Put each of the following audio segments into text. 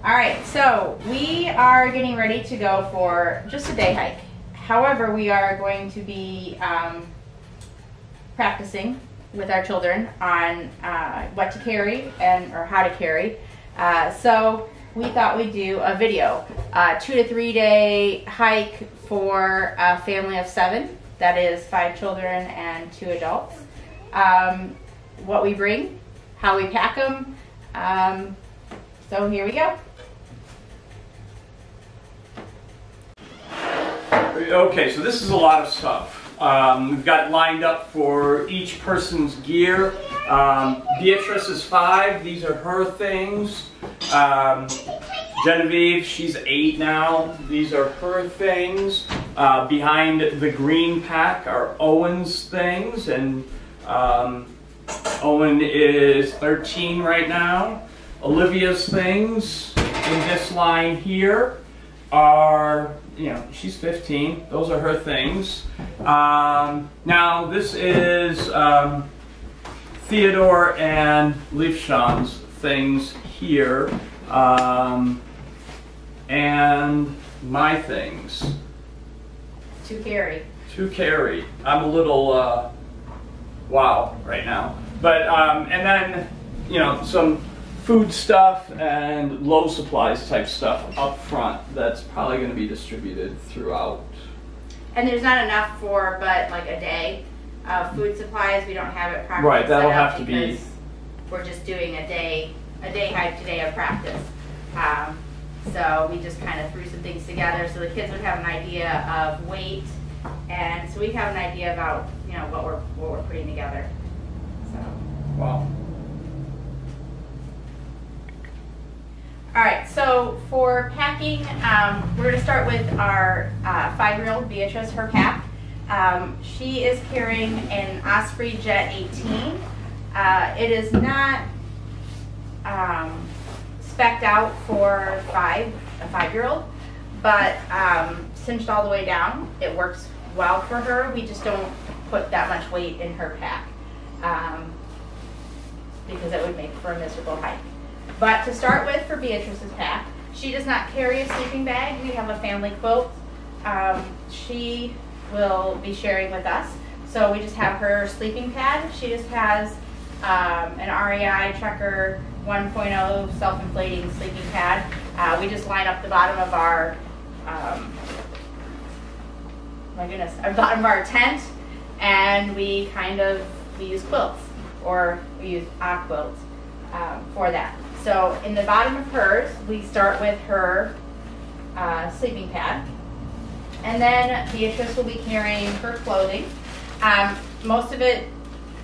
All right, so we are getting ready to go for just a day hike. However, we are going to be practicing with our children on what to carry or how to carry. So we thought we'd do a video, 2 to 3 day hike for a family of 7. That is 5 children and 2 adults. What we bring, how we pack them. So here we go. Okay, so this is a lot of stuff. We've got lined up for each person's gear. Beatrice is 5. These are her things. Genevieve, she's 8 now. These are her things. Behind the green pack are Owen's things, and Owen is 13 right now. Olivia's things in this line here are, she's 15. Those are her things. Now this is Theodore and Leifshan's things here, and my things. To carry. To carry. I'm a little wow right now, but and then some food stuff and low supplies type stuff up front that's probably going to be distributed throughout. And there's not enough for but like a day of food supplies. We don't have it properly. Right, that'll have to be. We're just doing a day hike today of practice. So we just kind of threw some things together so the kids would have an idea of weight, and so we have an idea about what we're putting together. So. Wow. All right, so for packing, we're going to start with our 5-year-old Beatrice, her pack. She is carrying an Osprey Jet 18. It is not spec'd out for a 5-year-old, but cinched all the way down. It works well for her. We just don't put that much weight in her pack because it would make for a miserable hike. But to start with, for Beatrice's pack, she does not carry a sleeping bag. We have a family quilt. She will be sharing with us. So we just have her sleeping pad. She just has an REI Trekker 1.0 self-inflating sleeping pad. We just line up the bottom of our, bottom of our tent, and we use quilts, or we use a quilt for that. So in the bottom of hers, we start with her sleeping pad, and then Beatrice will be carrying her clothing. Most of it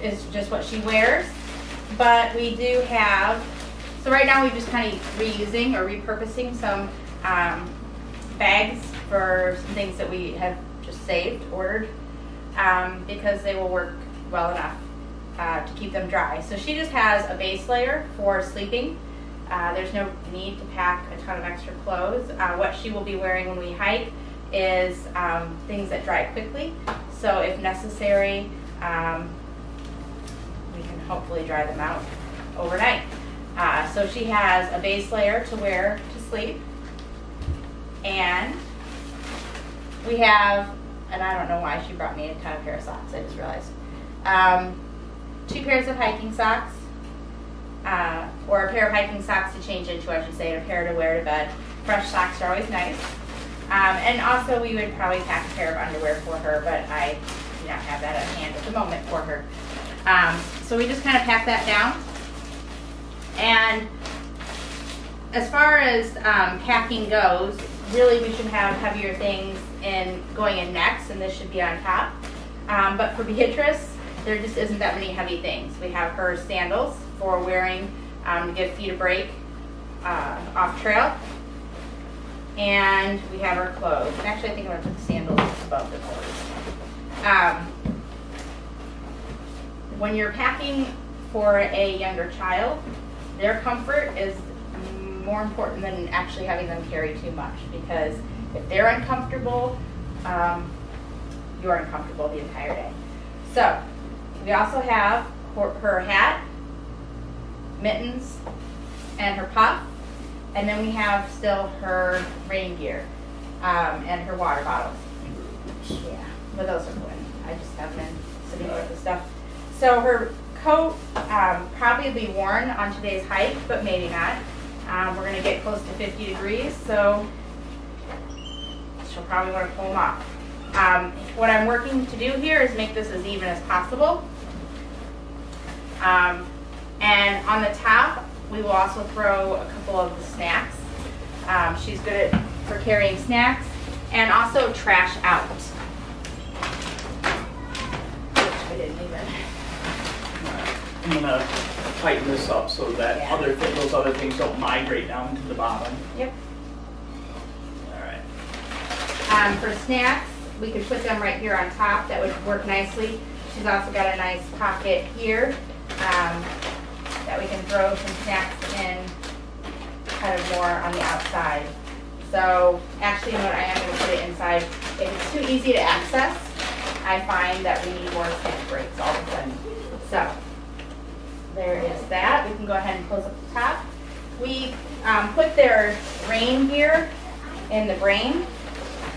is just what she wears, but we do have, so right now we're just kind of reusing or repurposing some bags for some things that we have just ordered, because they will work well enough to keep them dry. So she just has a base layer for sleeping. There's no need to pack a ton of extra clothes. What she will be wearing when we hike is things that dry quickly. So if necessary, we can hopefully dry them out overnight. So she has a base layer to wear to sleep. And we have, and I don't know why she brought me a ton of pair of socks, I just realized. 2 pairs of hiking socks, or a pair of hiking socks to change into, I should say, and a pair to wear to bed. Fresh socks are always nice. And also we would probably pack a pair of underwear for her, but I do not have that at hand at the moment for her. So we just kind of pack that down. And as far as packing goes, really we should have heavier things going in next, and this should be on top. But for Beatrice, there just isn't that many heavy things. We have her sandals for wearing to give feet a break off trail. And we have her clothes. And actually I think I'm going to put the sandals above the clothes. When you're packing for a younger child, their comfort is more important than actually having them carry too much, because if they're uncomfortable, you're uncomfortable the entire day. So we also have her hat, mittens, and her puff. And then we have still her rain gear and her water bottles. Yeah, but those are good. I just have been sitting with the stuff. So her coat probably will be worn on today's hike, but maybe not. We're going to get close to 50 degrees, so she'll probably want to pull them off. What I'm working to do here is make this as even as possible. And on the top, we will also throw a couple of the snacks. She's good for carrying snacks and also trash out. Which I didn't even. I'm gonna tighten this up so that Yeah. those other things don't migrate down to the bottom. Yep. All right. For snacks, we could put them right here on top. That would work nicely. She's also got a nice pocket here that we can throw some snacks in kind of more on the outside. So actually, you know what, I am going to put it inside. If it's too easy to access, I find that we need more snack breaks all of a sudden. So there is that. We can go ahead and close up the top. We put their rain gear in the brain.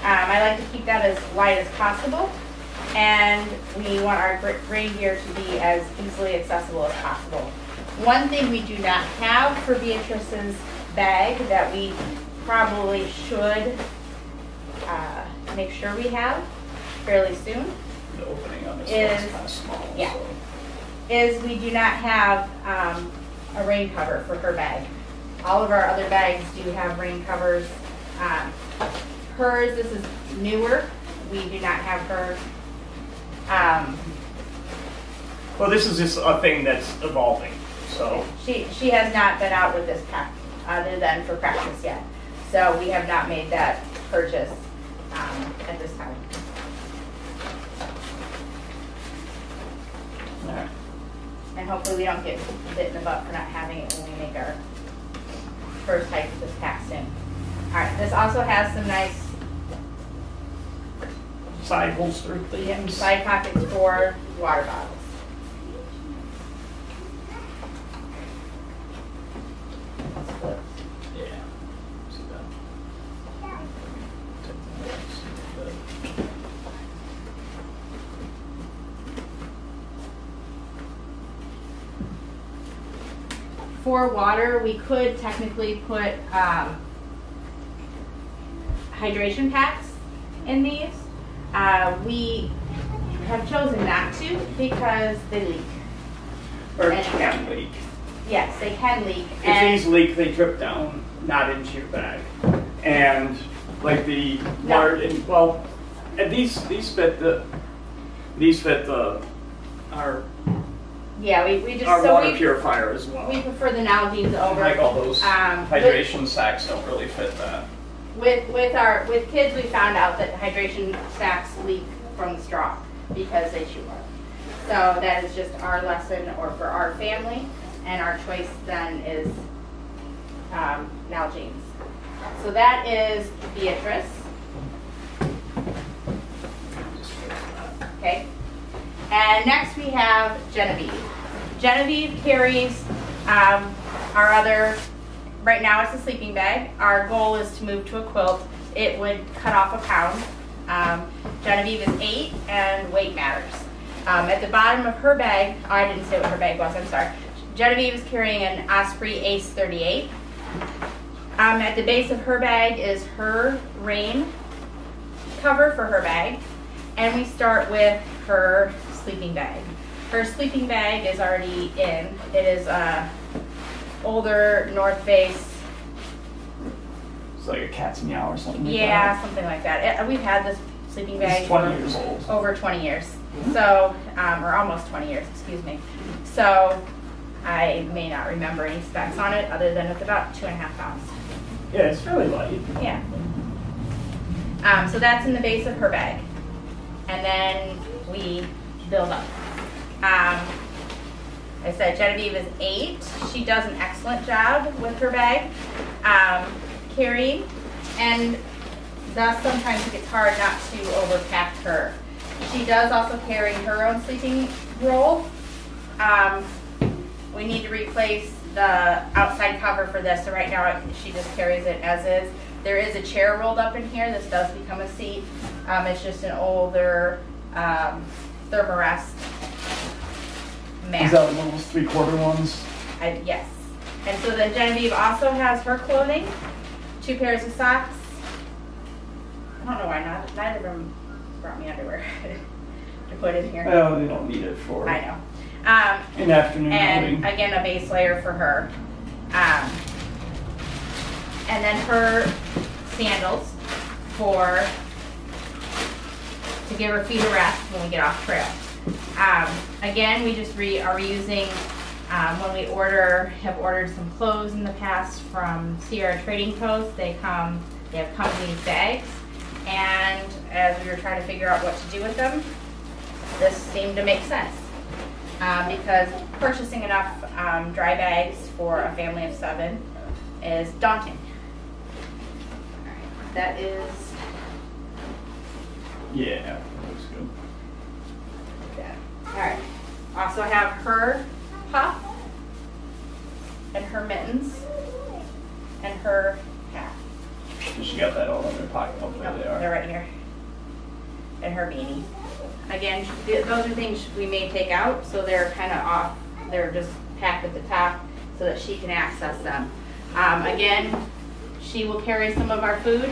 I like to keep that as light as possible, and we want our rain gear to be as easily accessible as possible. One thing we do not have for Beatrice's bag that we probably should make sure we have fairly soon The opening on this Is- one's kind of small. yeah. So. is we do not have a rain cover for her bag. All of our other bags do have rain covers. Hers, this is newer. We do not have her. Well, this is just a thing that's evolving. So She has not been out with this pack other than for practice yet. So we have not made that purchase at this time. all right. And hopefully we don't get bit in the butt for not having it when we make our first hike with this pack soon. All right, this also has some nice Side holster things. side pockets for water bottles. Let's flip. Yeah. See that? For water, we could technically put hydration packs in these. We have chosen not to because they leak. Or it can leak. Yes, they can leak. If these leak, they drip down, not into your bag. And like the No. water, well, and these fit our Yeah, we just our so water we, purifier as well. we prefer the Nalgene's over. Like all those with- hydration sacks don't really fit that. With kids, we found out that hydration sacks leak from the straw because they chew up. So that is just our lesson, or for our family, and our choice then is Nalgene's. So that is Beatrice. Okay. And next we have Genevieve. Genevieve carries our other. Right now it's a sleeping bag. Our goal is to move to a quilt. It would cut off a pound. Genevieve is 8 and weight matters. At the bottom of her bag, oh, I didn't say what her bag was, I'm sorry. Genevieve is carrying an Osprey Ace 38. At the base of her bag is her rain cover for her bag. And we start with her sleeping bag. Her sleeping bag is already in. It is older North Face. It's like a cat's meow or something like Yeah, something like that. We've had this sleeping that. bag It's 20 for years old. over 20 years. So, or almost 20 years, excuse me. So, I may not remember any specs on it other than it's about 2.5 pounds. Yeah, it's fairly light. Yeah. So that's in the base of her bag. And then we build up. I said Genevieve is 8. She does an excellent job with her bag carrying, and thus sometimes it gets hard not to overpack her. She does also carry her own sleeping roll, we need to replace the outside cover for this. So right now she just carries it as is. There is a chair rolled up in here. This does become a seat. It's just an older Thermarest mat. Is that one of those 3/4 ones? Yes. And so then Genevieve also has her clothing, 2 pairs of socks. I don't know why neither of them brought me underwear to put in here. Well, they don't need it for I know. an afternoon And outing. again, a base layer for her. And then her sandals to give her feet a rest when we get off trail. Again, we just are reusing when we have ordered some clothes in the past from Sierra Trading Post. They have come in these bags, and as we were trying to figure out what to do with them, this seemed to make sense. Because purchasing enough dry bags for a family of 7 is daunting. All right, that is Yeah, that looks good. that. All right. Also have her puff and her mittens and her hat. And she got that all in her pocket. Oh, there they They're are. right here. And her beanie. Again, those are things we may take out, so they're kind of off. They're just packed at the top so that she can access them. Again, she will carry some of our food.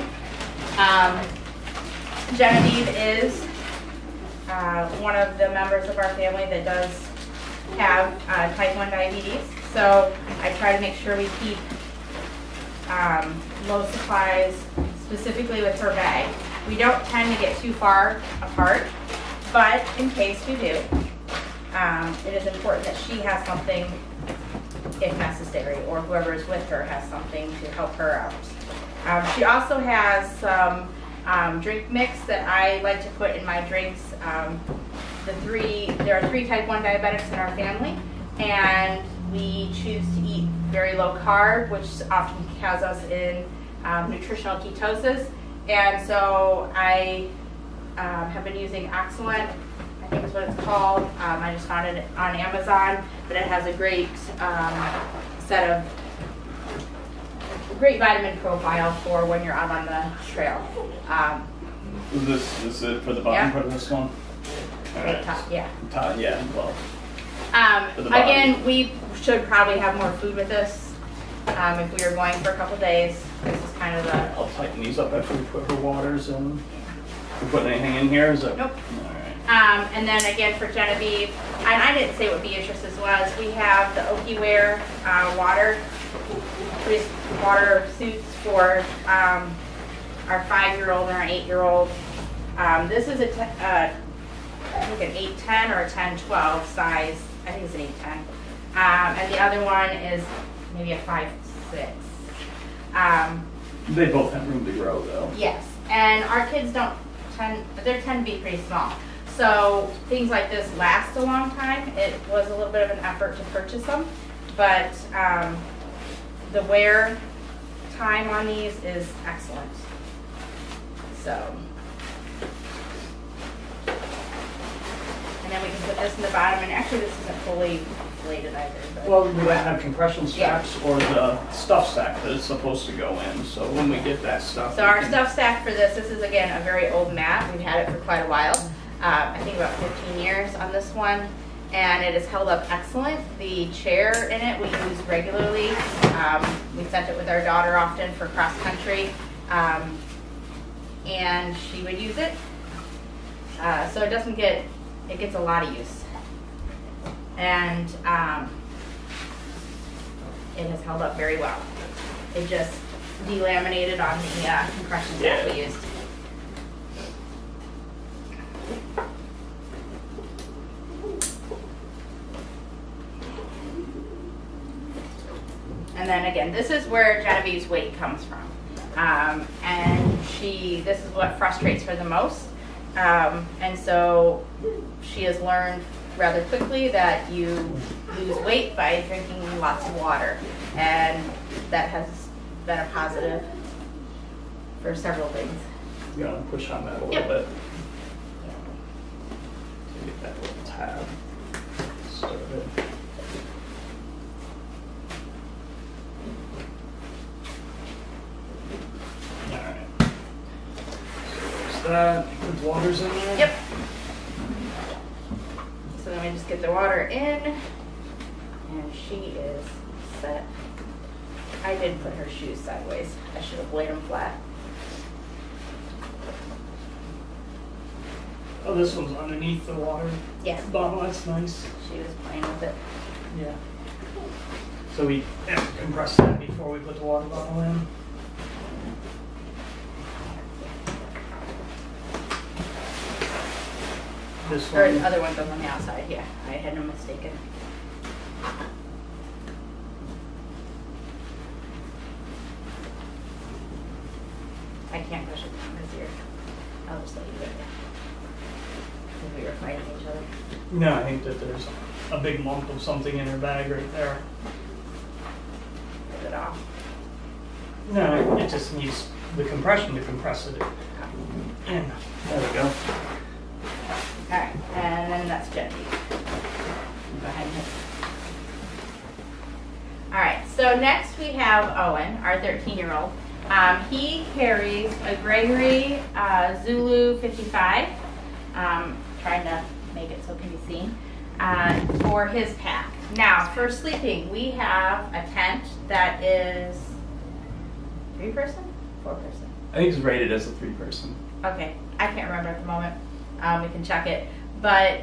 Genevieve is one of the members of our family that does have type 1 diabetes. So I try to make sure we keep low supplies specifically with her bag. We don't tend to get too far apart, but in case we do, it is important that she has something if necessary, or whoever is with her has something to help her out. She also has some drink mix that I like to put in my drinks. There are 3 type 1 diabetics in our family, and we choose to eat very low carb, which often has us in nutritional ketosis. And so I have been using Excellent, I think is what it's called. I just found it on Amazon, but it has a great great vitamin profile for when you're out on the trail. Is this it for the bottom Yeah. part of this one? All right. Yeah. Yeah, well. For the bottom. Again, we should probably have more food with this if we were going for a couple days. This is kind of the I'll tighten these up after we put her waters in. We put anything in here? Is it? Nope. All right. And then again for Genevieve, and I didn't say what Beatrice's was, we have the Okiware water suits for our 5-year-old and our 8-year-old. This is I think an 8-10 or a 10-12 size. I think it's an 8-10. And the other one is maybe a 5-6. They both have room to grow, though. Yes, and our kids tend to be pretty small. So things like this last a long time. It was a little bit of an effort to purchase them, but the wear time on these is excellent. So, and then we can put this in the bottom, and actually this isn't fully inflated either. But Well, we might have compression straps or the stuff sack that it's supposed to go in. So when we get that stuff. So our stuff stack for this is again a very old mat. We've had it for quite a while. I think about 15 years on this one, and it has held up excellent. The chair in it we use regularly. We sent it with our daughter often for cross country, and she would use it. So it gets a lot of use, and it has held up very well. It just delaminated on the compression strap we used. And then again, this is where Genevieve's weight comes from. And this is what frustrates her the most. And so she has learned rather quickly that you lose weight by drinking lots of water. And that has been a positive for several things. You want to push on that a little bit. To get that little tab started. that. The water's in there. Yep. So then we just get the water in, and she is set. I did put her shoes sideways. I should have laid them flat. Oh, this one's underneath the water Yes. bottle. That's nice. She was playing with it. Yeah. So we have to compress that before we put the water bottle in. This Or one. the other one goes on the outside, yeah. I had no mistaken. I can't push it down because I'll just let you do it. Because we were fighting each other. No, I think that there's a big lump of something in her bag right there. Get it off. No, it just needs the compression to compress it in. There we go. Alright, and then that's Genevieve. Go ahead and hit. Alright, so next we have Owen, our 13-year-old. He carries a Gregory Zulu 55, trying to make it so it can be seen, for his pack. Now, for sleeping, we have a tent that is 3-person? 4-person? I think it's rated as a 3-person. Okay, I can't remember at the moment. We can check it. But,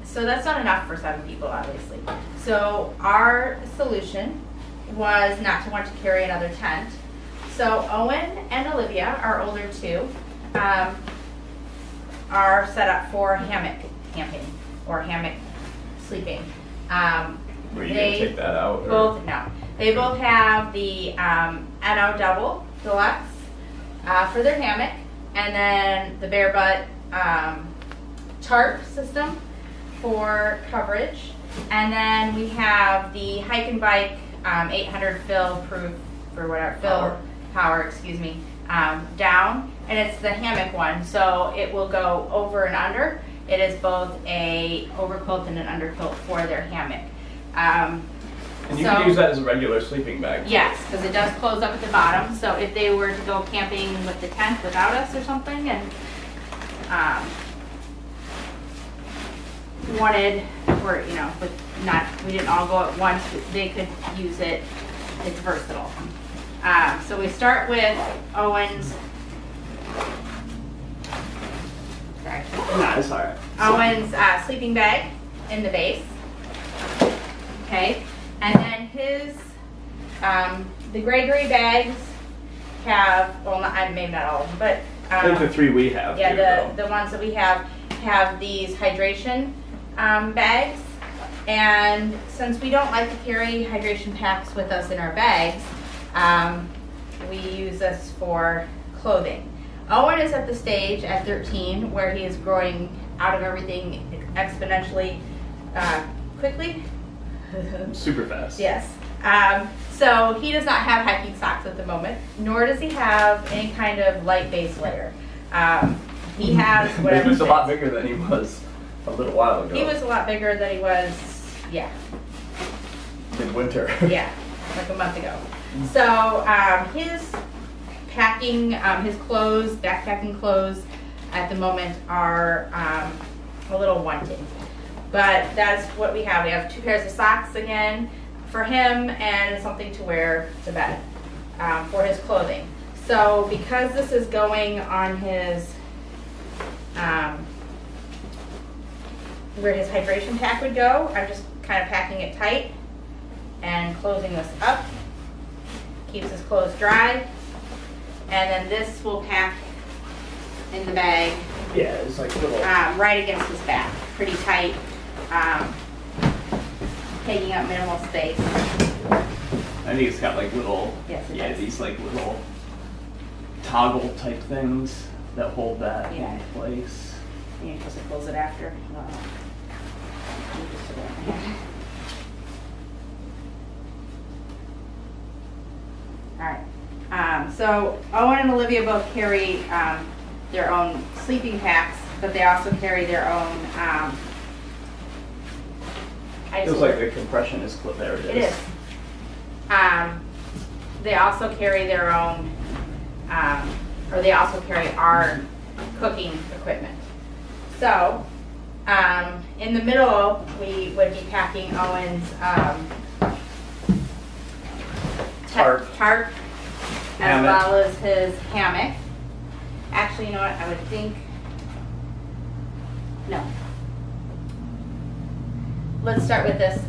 so that's not enough for 7 people, obviously. So our solution was not to want to carry another tent. So Owen and Olivia, our older 2, are set up for hammock camping or hammock sleeping. Were you going to take that out? Both, no. They both have the NO Double Deluxe for their hammock, and then the Bare Butt tarp system for coverage, and then we have the Hike and Bike 800 fill proof or whatever power, excuse me, down, and it's the hammock one, so it will go over and under. It is both a overquilt and an underquilt for their hammock. And you can use that as a regular sleeping bag. Yes, because it does close up at the bottom. So if they were to go camping with the tent without us or something, and wanted, or with we didn't all go at once, they could use it. It's versatile. So we start with Owen's. Sorry. No, it's alright. Owen's sleeping bag in the base. Okay, and then his the Gregory bags have, well, maybe not all of them, but I think the 3 we have. yeah, the ones that we have these hydration bags, and since we don't like to carry hydration packs with us in our bags, we use this for clothing. Owen is at the stage at 13 where he is growing out of everything exponentially quickly. Super fast. Yes. So he does not have hiking socks at the moment, nor does he have any kind of light base layer. He has whatever. He was a lot bigger than he was a little while ago. He was a lot bigger than he was, yeah. In winter. Yeah, like a month ago. So his packing, his clothes, backpacking clothes at the moment are a little wanting. But that's what we have. We have 2 pairs of socks again for him and something to wear to bed for his clothing. So because this is going on his, where his hydration pack would go, I'm just kind of packing it tight and closing this up. Keeps his clothes dry. And then this will pack in the bag. Yeah, it's like little. Right against his back, pretty tight, taking up minimal space. I think it's got like little. Yes, it yeah, does. these like little toggle type things that hold that in place. You're supposed to close it after. All right. So Owen and Olivia both carry their own sleeping packs, but they also carry their own. Feels like the compression is there. It is. They also carry their own, or they also carry our cooking equipment. So, in the middle, we would be packing Owen's Tarp. as Hammock. well as his hammock. Actually, you know what? I would think, no. Let's start with this.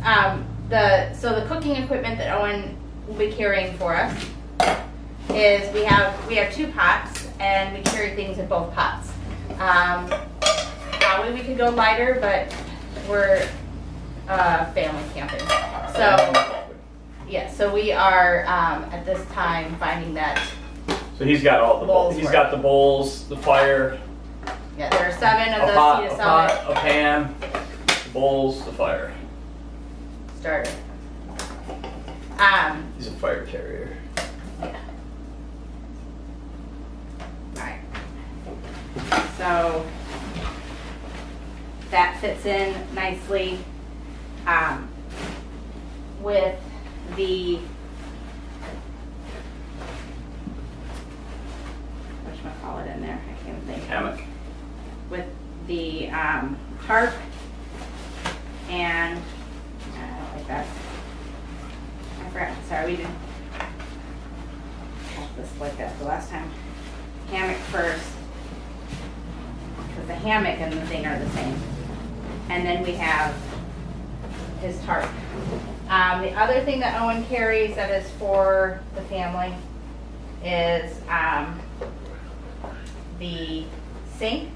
So the cooking equipment that Owen will be carrying for us is we have 2 pots, and we carry things in both pots. Probably we could go lighter, but we're family camping. So yeah, so we are at this time finding that. So he's got all the Bowls He's work. got the bowls, the fire, Yeah, there are 7 of a those. pot, See a the pot, a pan, the bowls, the fire. starter. He's a fire carrier. Alright. So that fits in nicely with the whatchamacallit in there. I can't think. Hammock. With the tarp and I don't like that. I forgot. Sorry, we didn't have this like that the last time. Hammock first, because the hammock and the thing are the same. And then we have his tarp. The other thing that Owen carries that is for the family is the sink.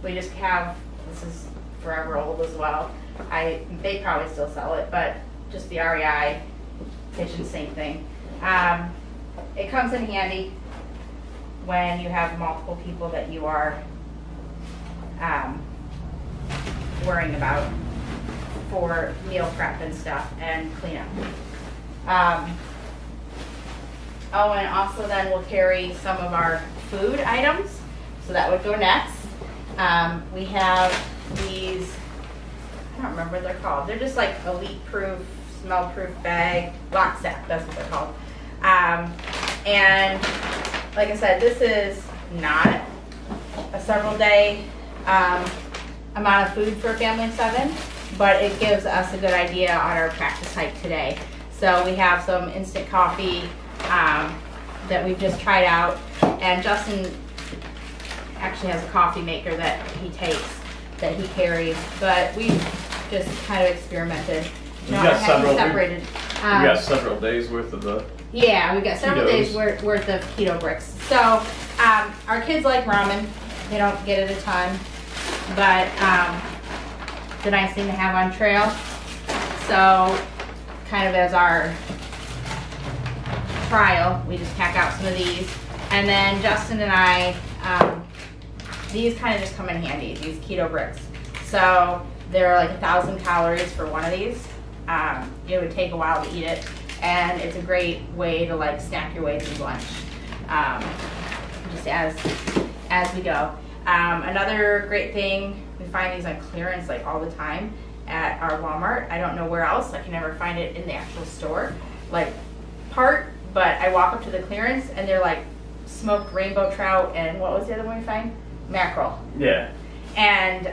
We just have, this is forever old as well. They probably still sell it, but just the REI kitchen sink thing. It comes in handy when you have multiple people that you are worrying about for meal prep and stuff and cleanup. Owen also then will carry some of our food items, so that would go next. We have these, I don't remember what they're called. They're just like elite proof, smell proof bag, lock sack, that's what they're called. And like I said, this is not a several day amount of food for a family of 7, but it gives us a good idea on our practice hike today. So we have some instant coffee that we've just tried out, and Justin actually has a coffee maker that he takes, that he carries, but we've just kind of experimented. We've got several- separated. We got several days worth of the. Yeah, we've got several Ketos. days worth of keto bricks. So our kids like ramen. They don't get it a ton, but it's a nice thing to have on trail. So kind of as our trial, we just pack out some of these. And then Justin and I, these kind of just come in handy, these keto bricks. So they're like 1,000 calories for one of these. It would take a while to eat it, and it's a great way to like snack your way through lunch, just as we go. Another great thing, we find these on clearance like all the time at our Walmart. I don't know where else. I can never find it in the actual store, like part. But I walk up to the clearance, and they're like smoked rainbow trout, and what was the other one we find? Mackerel. Yeah. And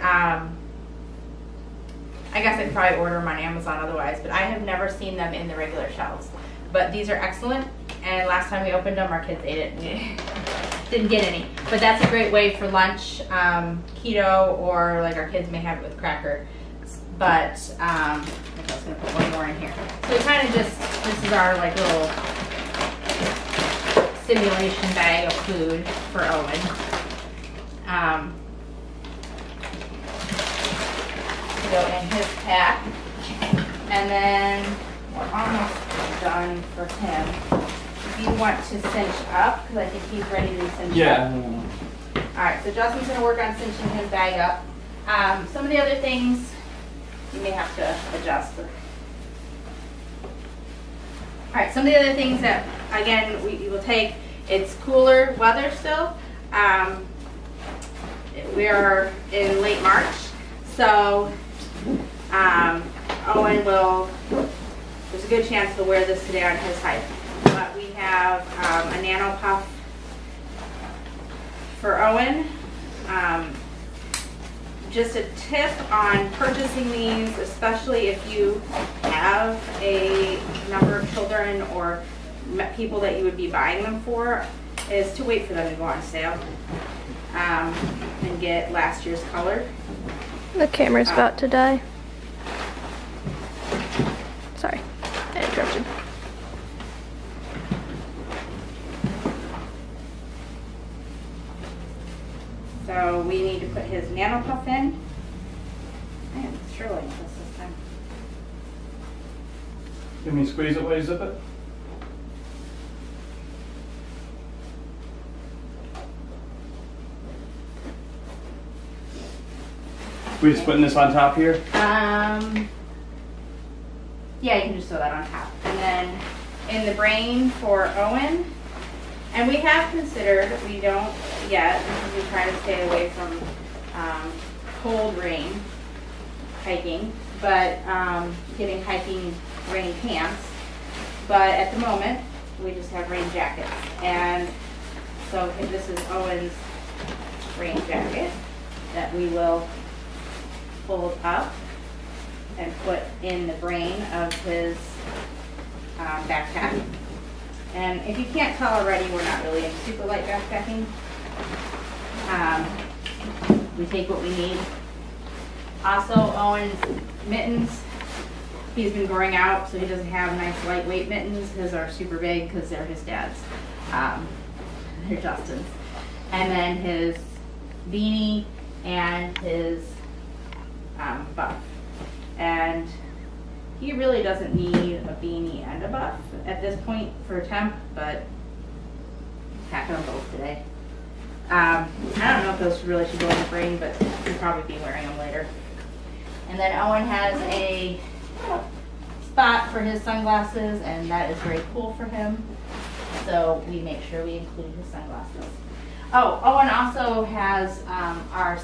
I guess I could probably order them on Amazon otherwise, but I have never seen them in the regular shelves. But these are excellent, and last time we opened them, our kids ate it and didn't get any. But that's a great way for lunch, keto, or like our kids may have it with cracker. But I think I was gonna put one more in here. So we kind of just, this is our like little simulation bag of food for Owen. To go in his pack. And then we're almost done for him. If you want to cinch up, because I think he's ready to cinch up. Yeah. Alright, so Justin's going to work on cinching his bag up. Some of the other things you may have to adjust. Alright, some of the other things that, again, we will take, it's cooler weather still. We are in late March, so Owen will, there's a good chance he'll wear this today on his hike. But we have a Nano Puff for Owen. Just a tip on purchasing these, especially if you have a number of children or people that you would be buying them for, is to wait for them to go on sale and get last year's color. The camera's about to die. Sorry, I interrupted. So we need to put his Nano Puff in. I am struggling with this time. Give me squeeze it while you zip it. We just putting this on top here? Yeah, you can just throw that on top. And then in the brain for Owen, and we have considered, we don't yet, because we try to stay away from cold rain hiking, but getting hiking rain pants. But at the moment, we just have rain jackets. And so if this is Owen's rain jacket that we will fold up and put in the brain of his backpack. And if you can't tell already, we're not really into super light backpacking. We take what we need. Also, Owen's mittens, he's been growing out, so he doesn't have nice lightweight mittens. His are super big because they're his dad's. They're Justin's. And then his beanie and his buff. And he really doesn't need a beanie and a buff at this point for temp, but packing them both today. I don't know if those really should go in the brain, but he'll probably be wearing them later. And then Owen has a spot for his sunglasses, and that is very cool for him. So we make sure we include his sunglasses. Oh, Owen also has our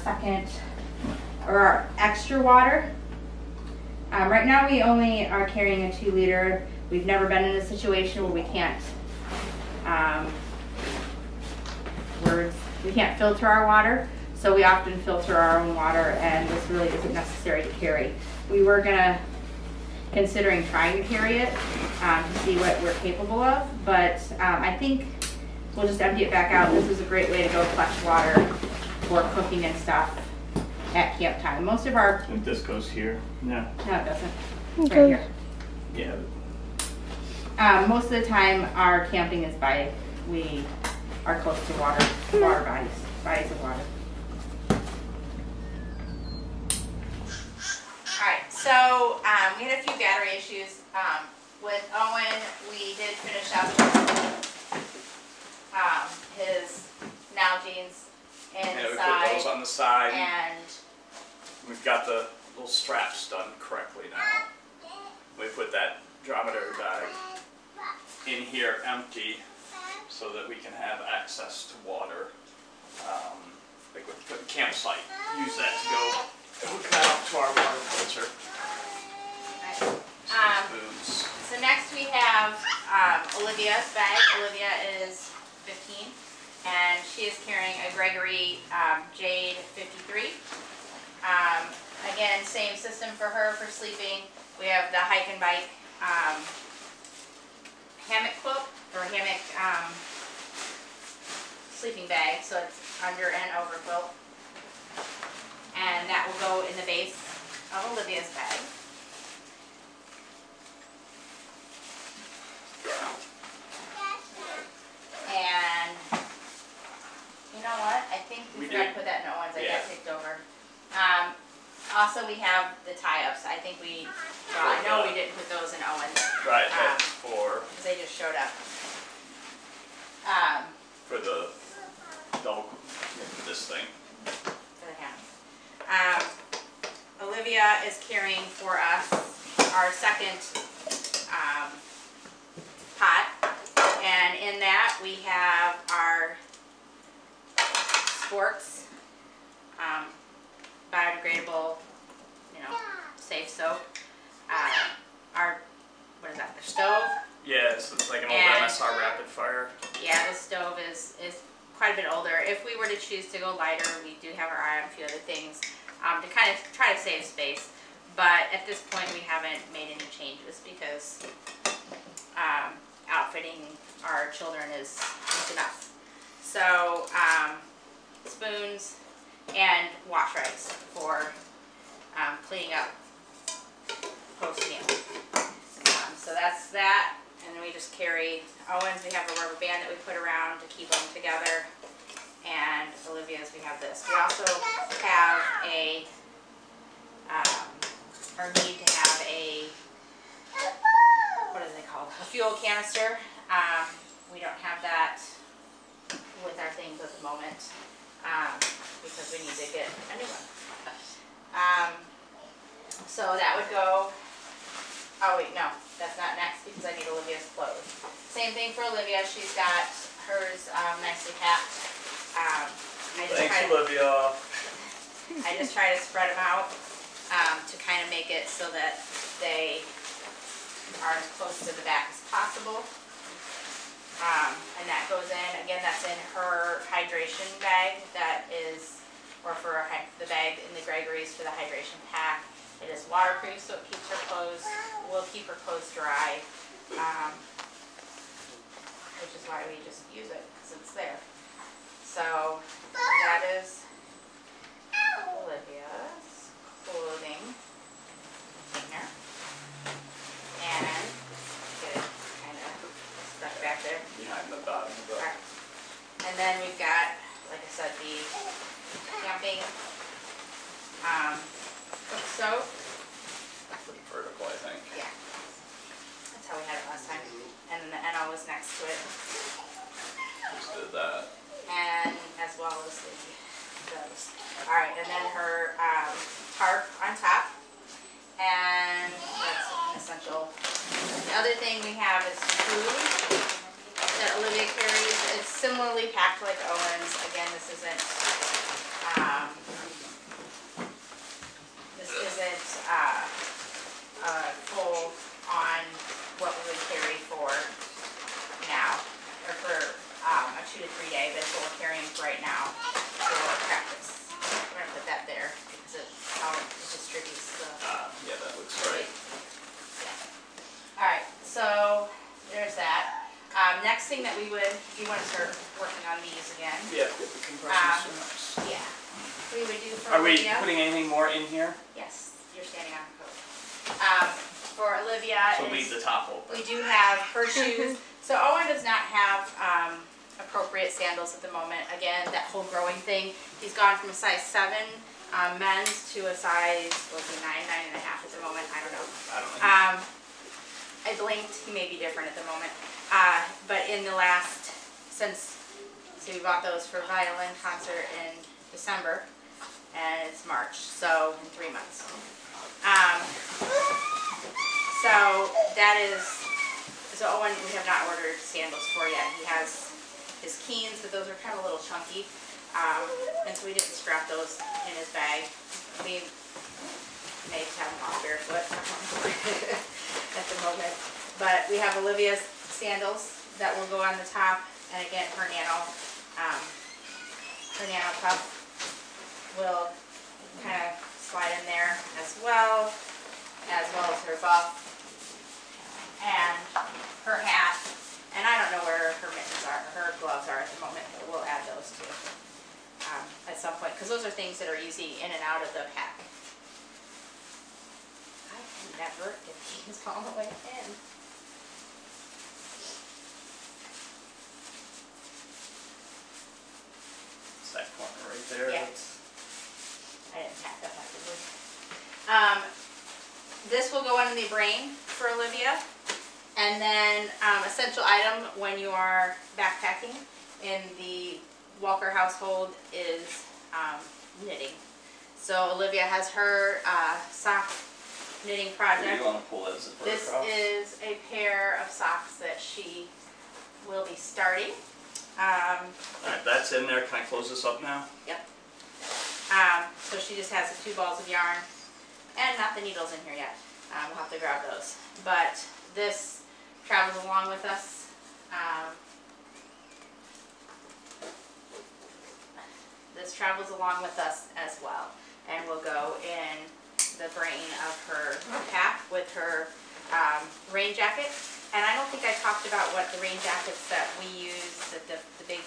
extra water. Right now we only are carrying a 2 liter. We've never been in a situation where we can't filter our water, so we often filter our own water, and this really isn't necessary to carry. We were considering trying to carry it to see what we're capable of, but I think we'll just empty it back out. This is a great way to go fetch water for cooking and stuff at camp time. Most of our... I think this goes here. No. No, it doesn't. It's Okay. right here. Yeah. Most of the time, our camping is we are close to water bodies of water. Alright, so we had a few battery issues. With Owen, we did finish up his Nalgene's Yeah, we put inside. those on the side. And We've got the little straps done correctly now. We put that dromedary bag in here empty so that we can have access to water. Like with the campsite, use that to go hook that up to our water filter. Booze. so next we have Olivia's bag. Olivia is 15, and she is carrying a Gregory Jade 53. Again, same system for her for sleeping. We have the hike and bike hammock quilt or hammock sleeping bag, so it's under and over quilt, and that will go in the base of Olivia's bag. And you know what? I think we forgot to put that in Owen's. I got picked over. Also, we have the tie-ups. I think I know we didn't put those in Owen's. Right, that's for Because they just showed up. the dog, this thing. For the hand. Olivia is carrying for us our second pot, and in that we have our sports biodegradable, safe soap. Our, what is that, the stove? Yeah, so it's like an old And- MSR rapid fire. Yeah, this stove is quite quite a bit older. If we were to choose to go lighter, we do have our eye on a few other things to kind of try to save space. But at this point, we haven't made any changes because outfitting our children is enough. So spoons and wash rags for cleaning up post-meal. So that's that. And then we just carry Owen's. We have a rubber band that we put around to keep them together. And Olivia's, we have this. We also have or need to have what is it called? A fuel canister. We don't have that with our things at the moment because we need to get a new one. So that would go, oh wait, no, that's not next because I need Olivia's clothes. Same thing for Olivia, she's got hers nicely packed. Thanks, Olivia. I just try to spread them out to kind of make it so that they are as close to the back as possible. And that goes in, again, that's in her hydration bag that is, or for the bag in the Gregory's for the hydration pack. It is waterproof, so it keeps her clothes, will keep her clothes dry, which is why we just use it, because it's there. So that is Olivia's clothing in here. And get it kind of stuck back there. Behind the bottom of the... Right. And then we've got, like I said, the camping cook stove. Pretty vertical, I think. Yeah. That's how we had it last time. And then the NO was next to it. Just did that. And as well as those. Alright, and then her tarp on top. And that's an essential. The other thing we have is food that Olivia carries. It's similarly packed like Owen's. Again, this isn't full on what we would carry for now, or for a 2 to 3 day, but it's what we're carrying right now for practice. We're gonna put that there because it distributes the. Yeah, that looks right. Yeah. All right, so there's that. Next thing that we would, if you want to start working on these again. Yeah, get the compression straps. Yeah. We would do for Are we Olivia. putting anything more in here? Yes, you're standing on the code. For Olivia, So leave the top open. we do have her shoes. So Owen does not have appropriate sandals at the moment. Again, that whole growing thing. He's gone from a size 7 men's to a size, what's he, 9, 9.5 at the moment. I don't know. I blinked. He may be different at the moment. But in the last, so we bought those for violin concert in December, and it's March, so in 3 months. So that is, so Owen we have not ordered sandals for yet. He has his Keens, but those are kind of a little chunky, and so we didn't strap those in his bag. We may have him off barefoot at the moment. But we have Olivia's sandals that will go on the top, and again her nano cup will kind of slide in there as well as her buff and her hat. And I don't know where her mittens are, her gloves are at the moment, but we'll add those too at some point, because those are things that are easy in and out of the pack. I can never get these all the way in. It's that corner right there. Yeah. I didn't pack that actively. This will go on the brain for Olivia. And then essential item when you are backpacking in the Walker household is knitting. So Olivia has her sock knitting Do you project. want to pull that zipper This across? is a pair of socks that she will be starting. Alright, that's in there. Can I close this up now? Yep. So she just has the 2 balls of yarn and not the needles in here yet. We'll have to grab those. But this travels along with us. this travels along with us as well, and will go in the brain of her pack with her rain jacket. And I don't think I talked about what the rain jackets that we use, that the big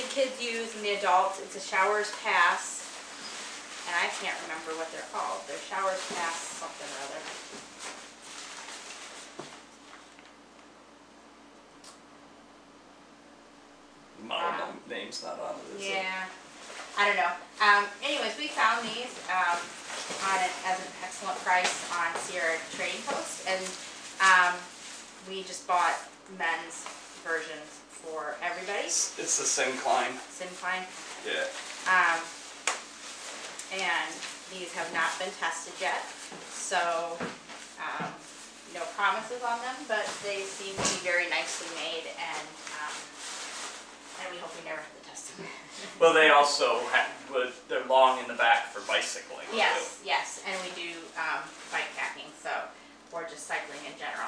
kids use and the adults. It's a Showers Pass, and I can't remember what they're called. They're Showers Pass something or other. Model name's not on it, is it? Yeah, I don't know. Anyways, we found these as an excellent price on Sierra Trading Post, and we just bought men's versions for everybody. It's the Syncline. Syncline. Yeah. And these have not been tested yet, so no promises on them, but they seem to be very nicely made, and we hope we never have to test them. Well, they also they're long in the back for bicycling. Yes, yes, and we do bike packing, so, or just cycling in general.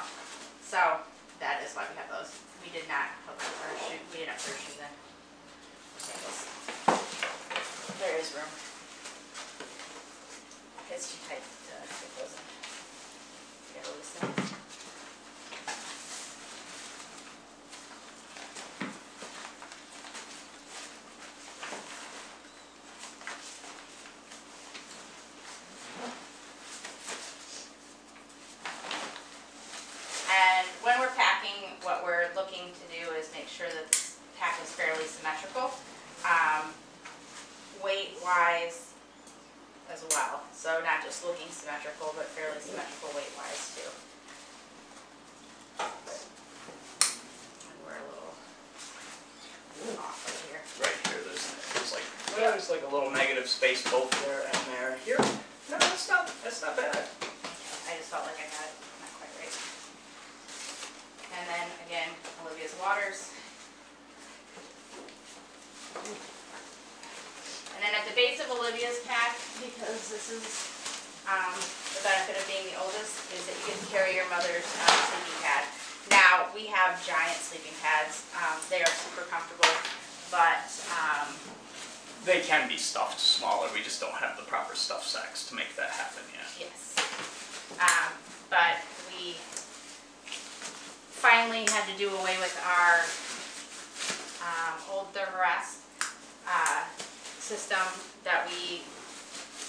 So that is why we have those. We did not hook up our shoe. We didn't have our shoes in. Sandals. There is room. It's too tight to get those in. You gotta loosen. And when we're packing, what we're looking to do is make sure that the pack is fairly symmetrical, weight-wise as well. So not just looking symmetrical, but fairly symmetrical weight-wise too. And we're a little off right here. Right here, there's like a little negative space both there and there. Here, no, that's not bad. I just felt like I got it not quite right. And then again, Olivia's Waters. And then at the base of Olivia's pack, because this is the benefit of being the oldest, is that you get to carry your mother's sleeping pad. Now, we have giant sleeping pads. They are super comfortable, but They can be stuffed smaller. We just don't have the proper stuff sacks to make that happen yet. yes. But we finally had to do away with our old Thermarest system that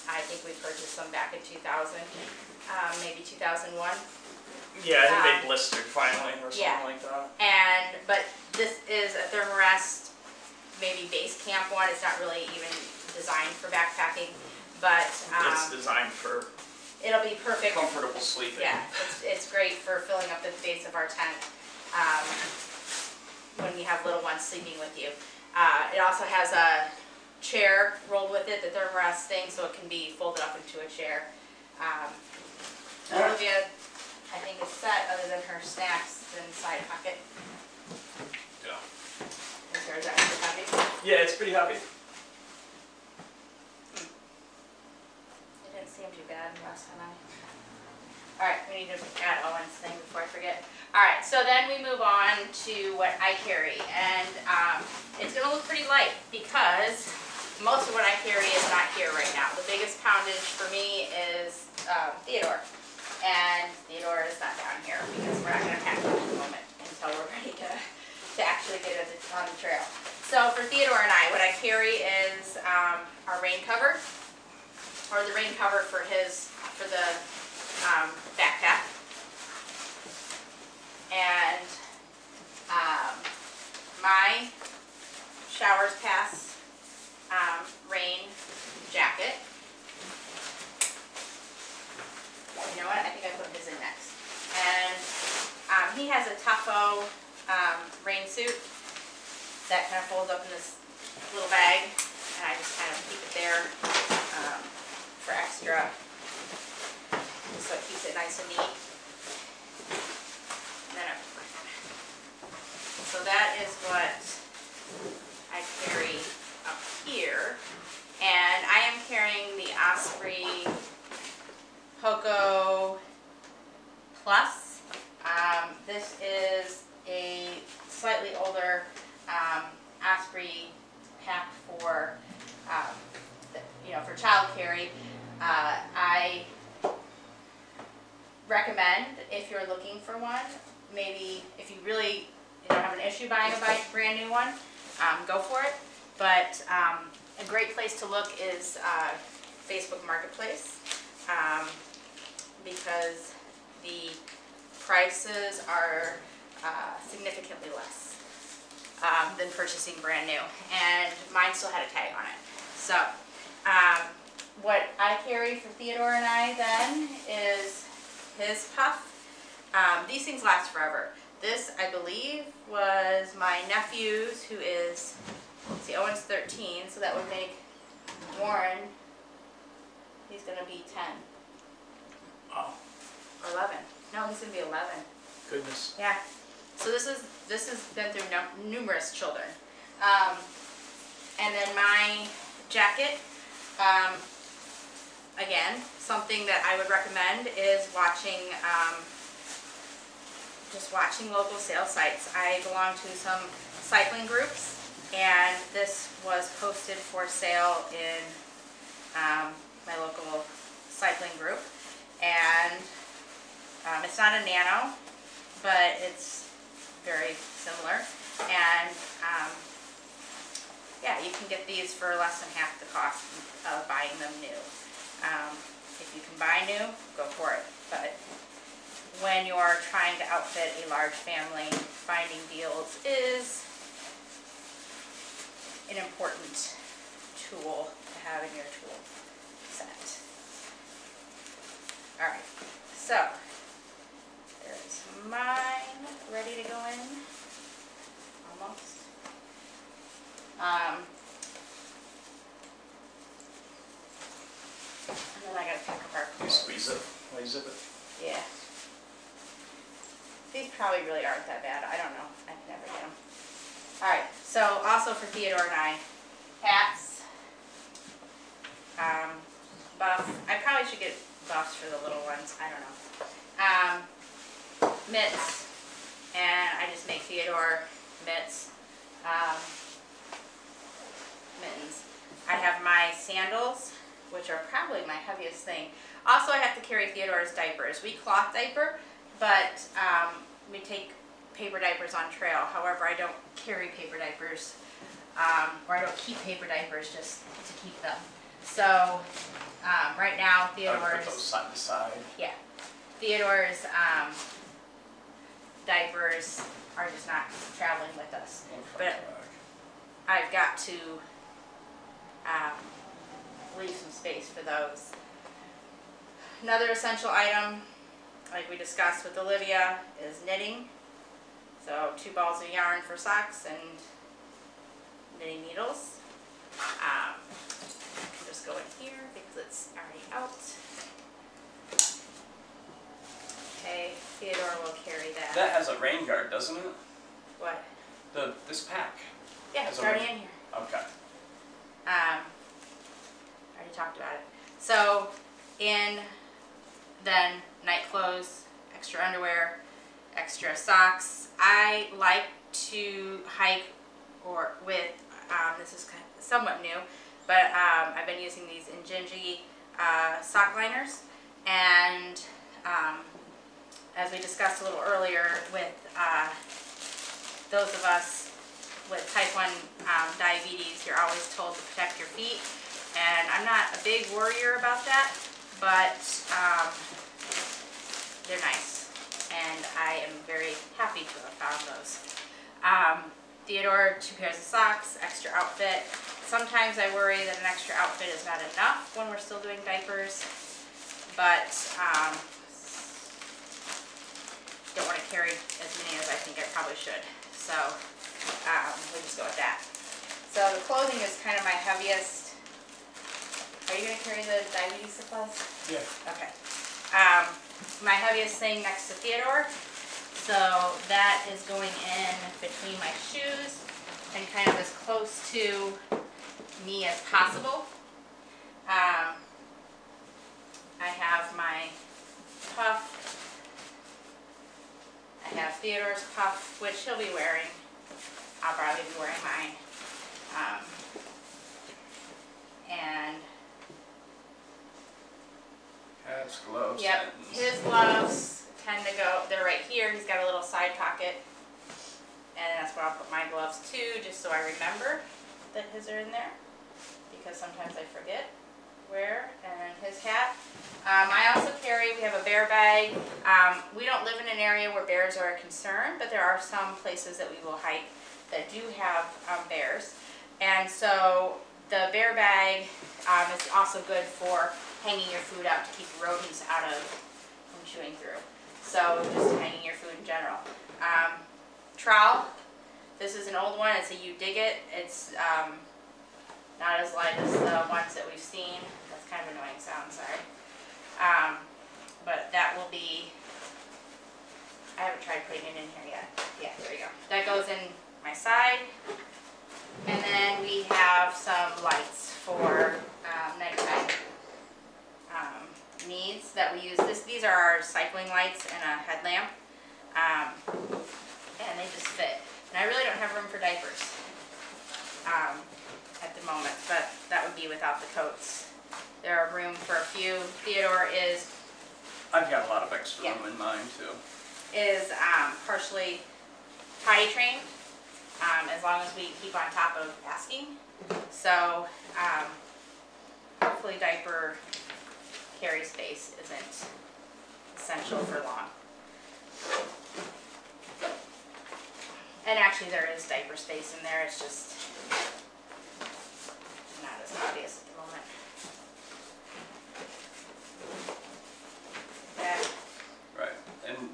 I think we purchased them back in 2000, maybe 2001. Yeah, I think they blistered finally or something yeah. like that. But this is a Thermarest, maybe base camp one. It's not really even designed for backpacking, but It's designed for it'll be perfect. comfortable sleeping. Yeah, it's great for filling up the base of our tent when we have little ones sleeping with you. It also has a chair rolled with it, the Thermarest thing, so it can be folded up into a chair. Olivia, I think, is set other than her snacks and side pocket. Yeah. Is hers extra heavy? Yeah, it's pretty heavy. It didn't seem too bad last time Alright, we need to add Owen's thing before I forget. Alright, so then we move on to what I carry, and it's going to look pretty light because most of what I carry is not here right now. The biggest poundage for me is Theodore, and Theodore is not down here because we're not going to pack him at the moment until we're ready to actually get it on the trail. So for Theodore and I, what I carry is our rain cover, or the rain cover for the backpack, and my Showers Pass rain jacket. You know what? I think I put his in next. And he has a Tufo rain suit that kind of folds up in this little bag, and I just kind of keep it there for extra, so it keeps it nice and neat. And then so that is what I carry up here, and I am carrying the Osprey Poco Plus. This is a slightly older Osprey Pack looking for one, maybe if you really don't have an issue buying a brand new one, go for it. But a great place to look is Facebook Marketplace, because the prices are significantly less than purchasing brand new, and mine still had a tag on it. So what I carry for Theodore and I then is his puff. These things last forever. This, I believe, was my nephew's, who is, let's see, Owen's 13, so that would make Warren, he's going to be 10. Oh, Or 11. No, he's going to be 11. goodness. Yeah. So this has been through numerous children. And then my jacket, again, something that I would recommend is watching, just watching local sales sites. I belong to some cycling groups, and this was posted for sale in my local cycling group. And it's not a Nano, but it's very similar. And yeah, you can get these for less than half the cost of buying them new. If you can buy new, go for it. But when you're trying to outfit a large family, finding deals is an important tool to have in your tool set. All right, so there's mine ready to go in, almost. And then I gotta pick up our You clothes. squeeze it while you zip it. Yeah. These probably really aren't that bad. I don't know. I can never get them. All right. So also for Theodore and I, hats, buff. I probably should get buffs for the little ones. I don't know. Mitts, and I just make Theodore mitts. Mittens. I have my sandals, which are probably my heaviest thing. Also, I have to carry Theodore's diapers. We cloth diaper, but we take paper diapers on trail. However, I don't carry paper diapers, or I don't keep paper diapers just to keep them. So right now, I would put Theodore's, those side to side. yeah, Theodore's diapers are just not traveling with us. But I've got to leave some space for those. Another essential item, like we discussed with Olivia, is knitting. So 2 balls of yarn for socks and knitting needles. I can just go in here because it's already out. Okay, Theodore will carry that. That has a rain guard, doesn't it? What? This pack. Yeah, Has it's a already rain- in here. Okay. I already talked about it. So in then night clothes, extra underwear, extra socks. I like to hike or with, this is kind of somewhat new, but I've been using these Injinji sock liners, and as we discussed a little earlier with those of us with type 1 diabetes, you're always told to protect your feet, and I'm not a big worrier about that, but they're nice, and I am very happy to have found those. Theodore, 2 pairs of socks, extra outfit. Sometimes I worry that an extra outfit is not enough when we're still doing diapers, but don't want to carry as many as I think I probably should. So we'll just go with that. So the clothing is kind of my heaviest. Are you going to carry the diabetes supplies? Yeah. Okay. My heaviest thing next to Theodore. So that is going in between my shoes and kind of as close to me as possible. I have my puff. I have Theodore's puff, which he'll be wearing. I'll probably be wearing mine. And Hats, gloves. yep, mittens. his gloves, tend to go, they're right here. He's got a little side pocket. And that's where I'll put my gloves too, just so I remember that his are in there. Because sometimes I forget where. And his hat. I also carry, we have a bear bag. We don't live in an area where bears are a concern, but there are some places that we will hike that do have bears. And so the bear bag is also good for hanging your food out to keep rodents out of from chewing through. So just hanging your food in general. Trowel. This is an old one. It's a You Dig It. It's not as light as the ones that we've seen. That's kind of an annoying sound, sorry. But that will be, I haven't tried putting it in here yet. Yeah, there we go. That goes in my side. And then we have some lights for nighttime needs that we use. These are our cycling lights and a headlamp. And they just fit. And I really don't have room for diapers at the moment, but that would be without the coats. There are room for a few. Theodore is I've got a lot of extra room in mine too. Partially potty trained, as long as we keep on top of asking. So hopefully diaper carry space isn't essential for long. And actually there is diaper space in there, it's just not as obvious at the moment. Yeah. Right, and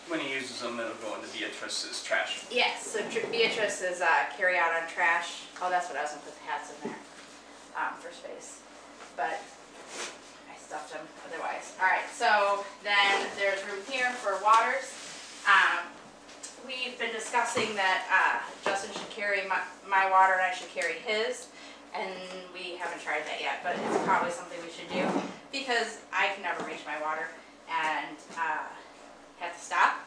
when he uses them, it'll go into Beatrice's trash. Yes, so Beatrice is carry out on trash. Oh, that's what I was going to put the hats in there for space. But I stuffed them otherwise. All right, so then there's room here for waters. We've been discussing that Justin should carry my water and I should carry his. And we haven't tried that yet, but it's probably something we should do because I can never reach my water and have to stop.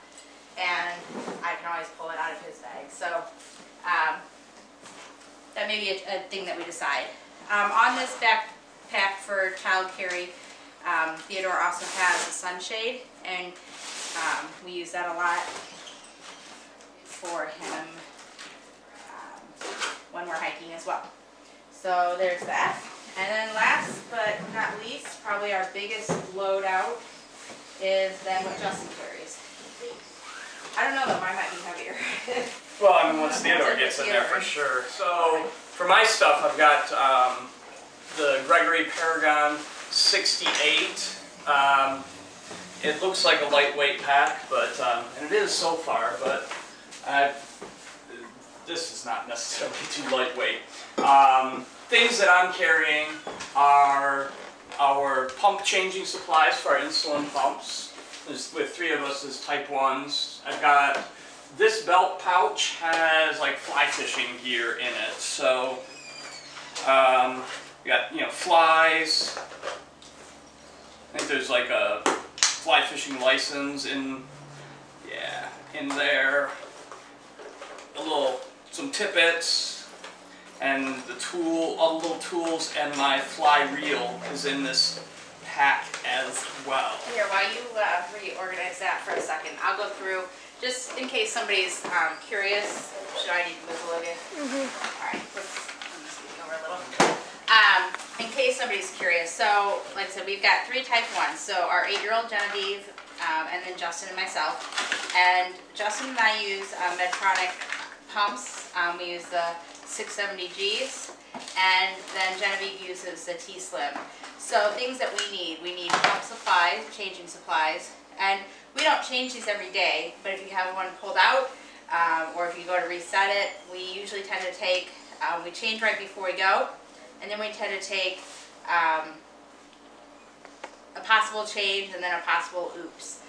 And I can always pull it out of his bag. So that may be a thing that we decide. On this backpack for child carry, Theodore also has a sunshade, and we use that a lot for him when we're hiking as well. So there's that. And then last but not least, probably our biggest loadout is then what Justin carries. I don't know though, mine might be heavier. Well, I mean, once Theodore gets in there for sure. So for my stuff, I've got the Gregory Paragon 68. It looks like a lightweight pack, but and it is so far, but this is not necessarily too lightweight. Things that I'm carrying are our pump changing supplies for our insulin pumps. With 3 of us as type 1s. I've got this belt pouch has like fly fishing gear in it. So we got flies. I think there's like a fly fishing license in there. Some tippets and all the little tools, and my fly reel is in this pack as well. Here, while you reorganize that for a second, I'll go through, just in case somebody's curious. Should I need to move a little bit? All right, let's scoot over a little. In case somebody's curious, so like I said, we've got 3 type 1s. So our 8-year-old Genevieve, and then Justin and myself. And Justin and I use Medtronic pumps. We use the 670Gs, and then Genevieve uses the T-Slim. So things that we need pump supplies, changing supplies, and we don't change these every day, but if you have one pulled out, or if you go to reset it, we usually tend to take, we change right before we go, and then we tend to take a possible change and then a possible oops.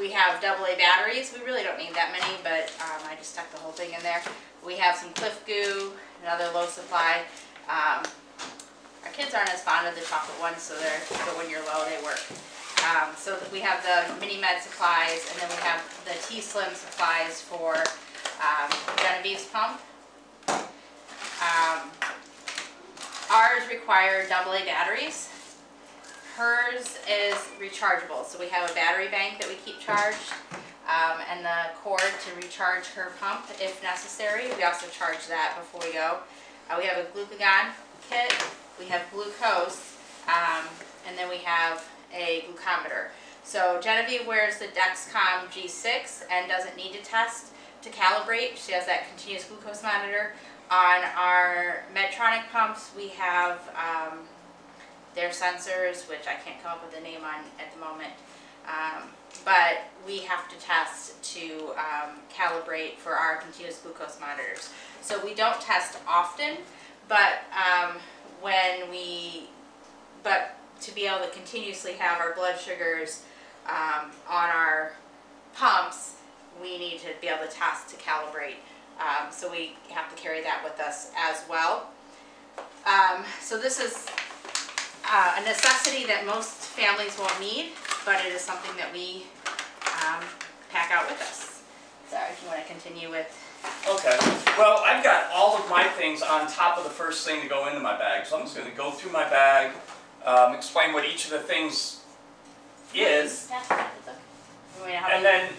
We have AA batteries. We really don't need that many, but I just stuck the whole thing in there. We have some Cliff Goo, another low supply. Our kids aren't as fond of the chocolate ones, but when you're low, they work. So we have the Mini Med supplies, and then we have the T-Slim supplies for Genevieve's pump. Ours require AA batteries. hers is rechargeable, so we have a battery bank that we keep charged, and the cord to recharge her pump if necessary. We also charge that before we go. We have a glucagon kit, we have glucose, and then we have a glucometer. So Genevieve wears the Dexcom G6 and doesn't need to test to calibrate. She has that continuous glucose monitor. On our Medtronic pumps, we have their sensors, which I can't come up with a name on at the moment, but we have to test to calibrate for our continuous glucose monitors. So we don't test often, but to be able to continuously have our blood sugars on our pumps, we need to be able to test to calibrate. So we have to carry that with us as well. So this is a necessity that most families won't need, but it is something that we pack out with us. Sorry, if you want to continue with. Okay. Well, I've got all of my things on top of the first thing to go into my bag, so I'm just going to go through my bag, explain what each of the things is, and then,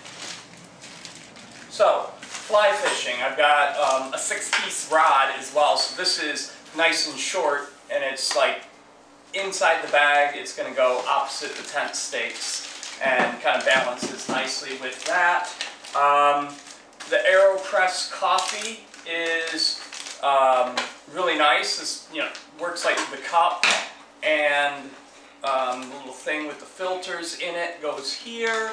so, fly fishing. I've got a 6-piece rod as well, so this is nice and short, and it's like inside the bag. It's going to go opposite the tent stakes and kind of balances nicely with that. The AeroPress coffee is really nice. This, works like the cup, and the little thing with the filters in it goes here,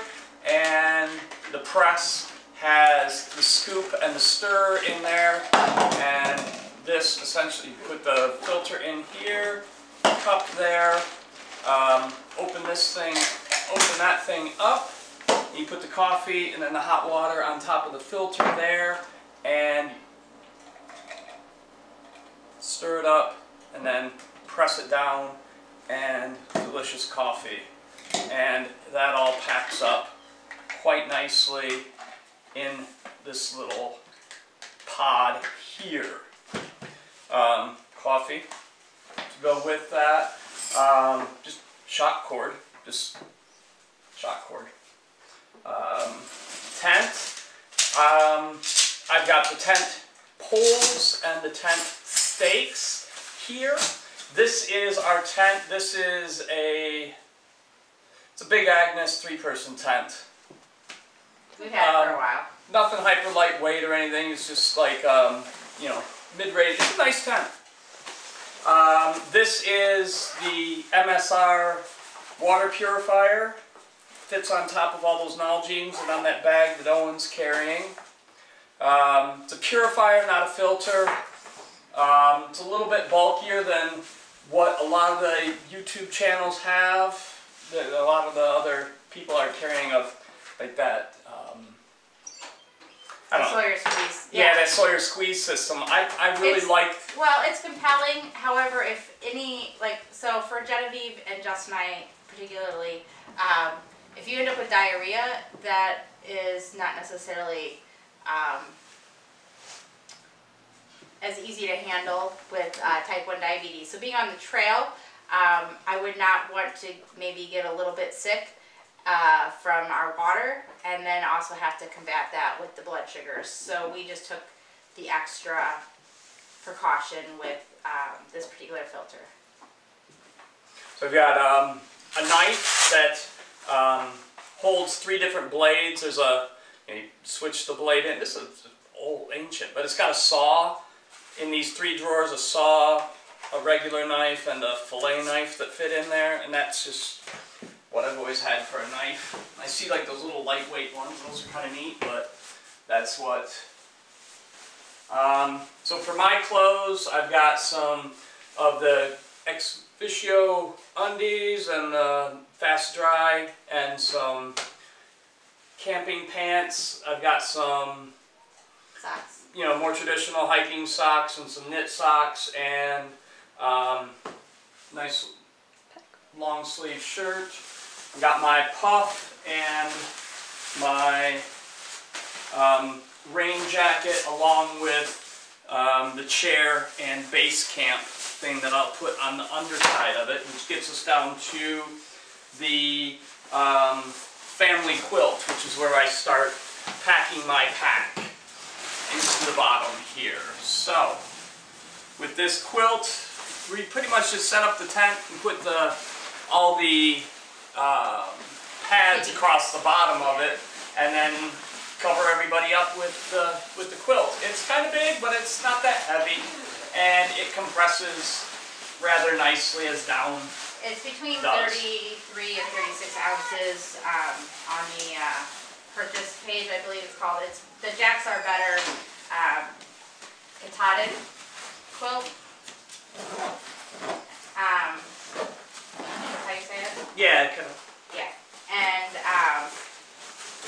and the press has the scoop and the stir in there, and this essentially, you put the filter in here, cup there, open this thing, open that thing up, you put the coffee and then the hot water on top of the filter there, and stir it up, and then press it down, and delicious coffee. And that all packs up quite nicely in this little pod here. Coffee to go with that. Just shock cord. Tent. I've got the tent poles and the tent stakes here. This is our tent. This is it's a Big Agnes 3-person tent. We've had it for a while. Nothing hyper lightweight or anything. It's just like, mid-range. It's a nice tent. This is the MSR water purifier. Fits on top of all those Nalgene's and on that bag that Owen's carrying. It's a purifier, not a filter. It's a little bit bulkier than what a lot of the YouTube channels have. A lot of the other people are carrying like that. Sawyer squeeze. Yeah, that Sawyer squeeze system. I really like. Well, it's compelling. However, so for Genevieve and Justin and I particularly, if you end up with diarrhea, that is not necessarily as easy to handle with type 1 diabetes. So being on the trail, I would not want to maybe get a little bit sick from our water, and then also have to combat that with the blood sugars. So we just took the extra precaution with this particular filter. So we've got a knife that holds 3 different blades. There's you switch the blade in. This is old, ancient, but it's got a saw in these 3 drawers, a saw, a regular knife, and a fillet knife that fit in there, and that's just what I've always had for a knife. I see like those little lightweight ones, those are kind of neat, but that's what. So for my clothes, I've got some of the Ex Officio undies and the Fast Dry, and some camping pants. I've got some Socks. More traditional hiking socks and some knit socks, and nice long sleeve shirt. I've got my puff and my rain jacket, along with the chair and base camp thing that I'll put on the underside of it, which gets us down to the family quilt, which is where I start packing my pack into the bottom here. So, with this quilt, we pretty much just set up the tent and put all the pads across the bottom of it, and then cover everybody up with the quilt. It's kind of big, but it's not that heavy, and it compresses rather nicely as down. It's between does. 33 and 36 ounces on the purchase page, I believe it's called. The Jacks Are Better Katahdin quilt. That's how you say it? Yeah, kind of. Yeah. And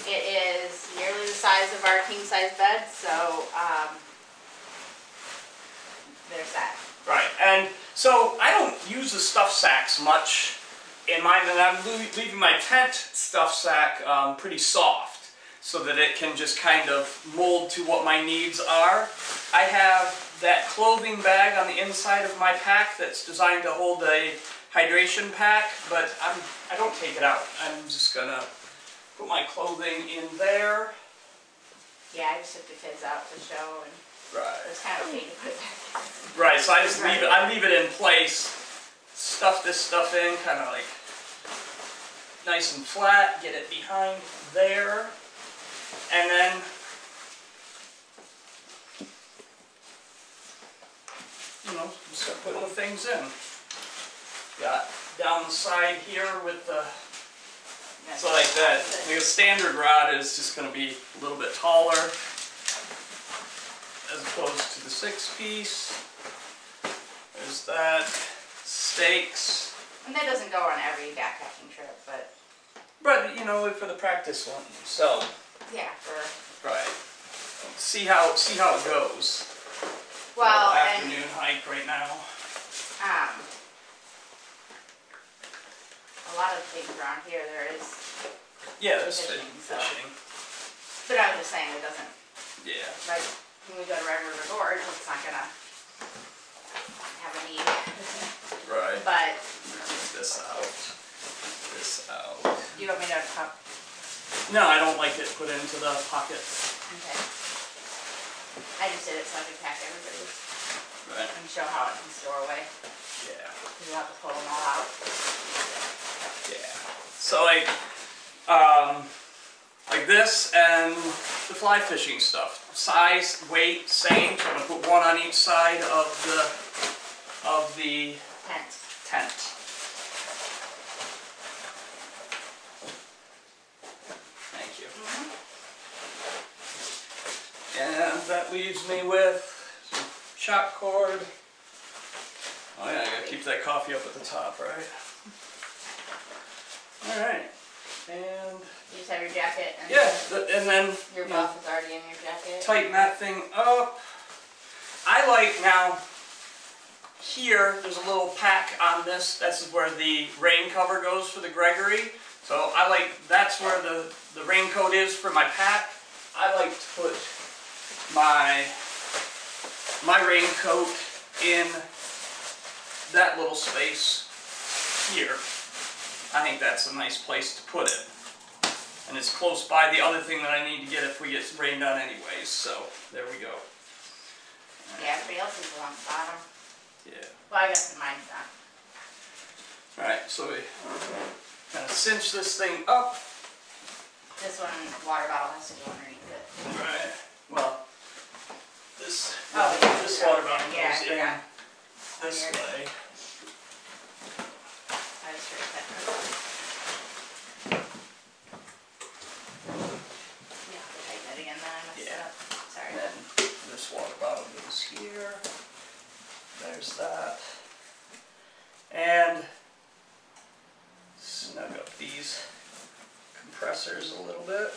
it is nearly the size of our king-size bed, so there's that. Right, and so I don't use the stuff sacks much in mine, and I'm leaving my tent stuff sack pretty soft so that it can just kind of mold to what my needs are. I have that clothing bag on the inside of my pack that's designed to hold a hydration pack, but I don't take it out. I'm just gonna put my clothing in there. Yeah, I just took the kids out to show, and Right. it was kind of a pain to put it back in. Right, so I just leave it. I leave it in place. Stuff this stuff in, kind of like nice and flat. Get it behind there, and then just start putting the things in. Got down the side here with the. So like that. The standard rod is just going to be a little bit taller, as opposed to the 6-piece. There's that. Stakes. And that doesn't go on every backpacking trip, but for the practice one. So. yeah, for. Right. See how it goes. Well, afternoon hike right now. A lot of things around here there is. Yeah, there's Fishing, so. fishing. But I was just saying it doesn't. Yeah. Like when we go to Red River Gorge, it's not gonna have a need. Right. But Move this out. This out. do you want me to cup? No, I don't like it put into the pocket. Okay. I just did it so I could pack everybody's Right. and show how it can store away. Yeah. Because you'll have to pull them all out. Yeah. So like this and the fly fishing stuff. Size, weight, same. So I'm gonna put one on each side of the tent. Thank you. And that leaves me with some shop cord. Oh yeah, I gotta keep that coffee up at the top, right? Alright. And You just have your jacket and and then your buff is already in your jacket. tighten that thing up. I like now here there's a little pack on this. This is where the rain cover goes for the Gregory. So I like that's where the raincoat is for my pack. I like to put my raincoat in that little space here. I think that's a nice place to put it. And it's close by the other thing that I need to get if we get rained on anyways, so there we go. Yeah, everybody else is along the bottom. Yeah. Well, I guess mine's not. Alright, so we kind of cinch this thing up. This one, water bottle has to go underneath it. Right. Well, this this water bottle yeah, goes in yeah. this way. I just heard that. Yeah, I'll tighten it again then. I messed it up. Sorry. And then this water bottle goes here. There's that. And snug up these compressors a little bit.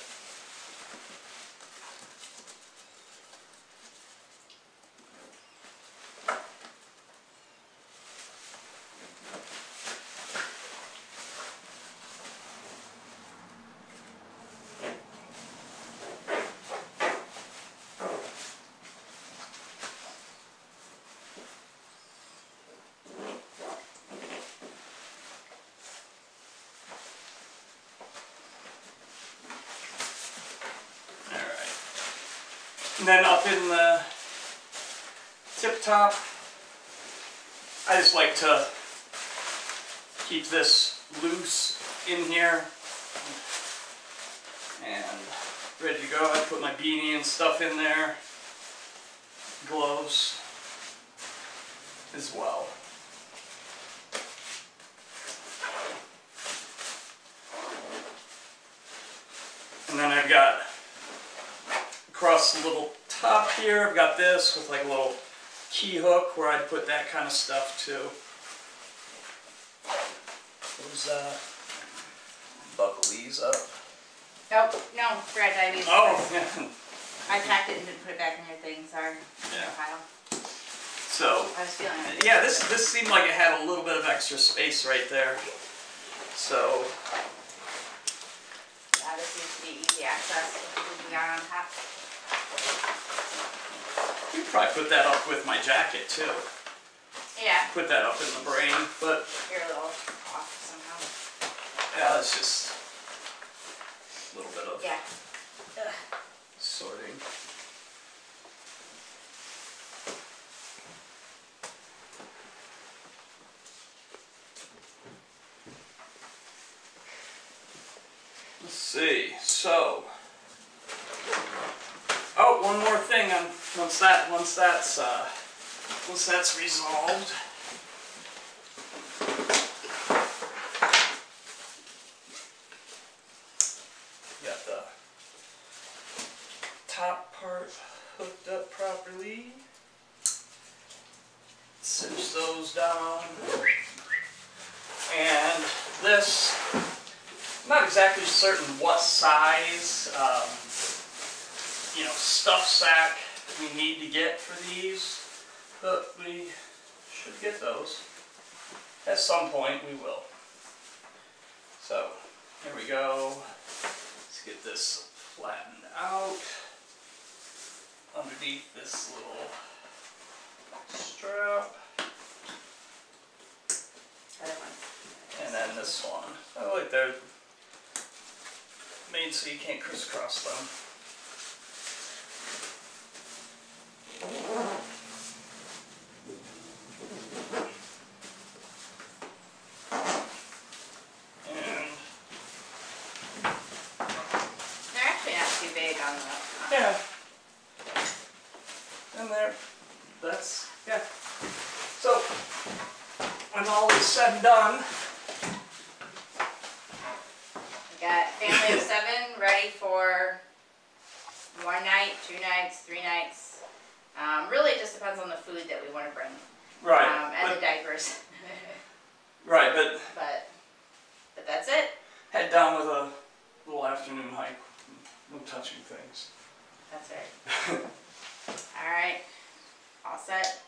And then up in the tip top, I just like to keep this loose in here and ready to go. I put my beanie and stuff in there, gloves as well. And then I've got across the little top here, I've got this with like a little key hook where I'd put that kind of stuff too. What was that? Buckle these up. Nope, no, forgot diabetes. Oh, yeah. I packed it and didn't put it back in your thing, sorry. Yeah. Pile. So, I was feeling it. yeah, this seemed like it had a little bit of extra space right there. So, Yeah, this seems to be easy access with the yarn on top. you could probably put that up with my jacket too. Yeah, Put that up in the brain, but you're a little off somehow. yeah, that's just a little bit of Yeah. Ugh. sorting. Let's see. So, oh, one more thing. Once that's resolved. Got the top part hooked up properly. Cinch those down. And this, I'm not exactly certain what size, stuff sack we need to get for these, but we should get those. At some point we will. So, here we go. Let's get this flattened out underneath this little strap. Other one. And then this one. I like they're made so you can't crisscross them. And They're actually not too big on the. yeah. And there. That's yeah. So when all is said and done, We got family of 7 ready for 1 night, 2 nights, 3 nights. Really, it just depends on the food that we want to bring. right? And the But, diapers. right, but But that's it. head down with a little afternoon hike. No touching things. That's right. All right. All set.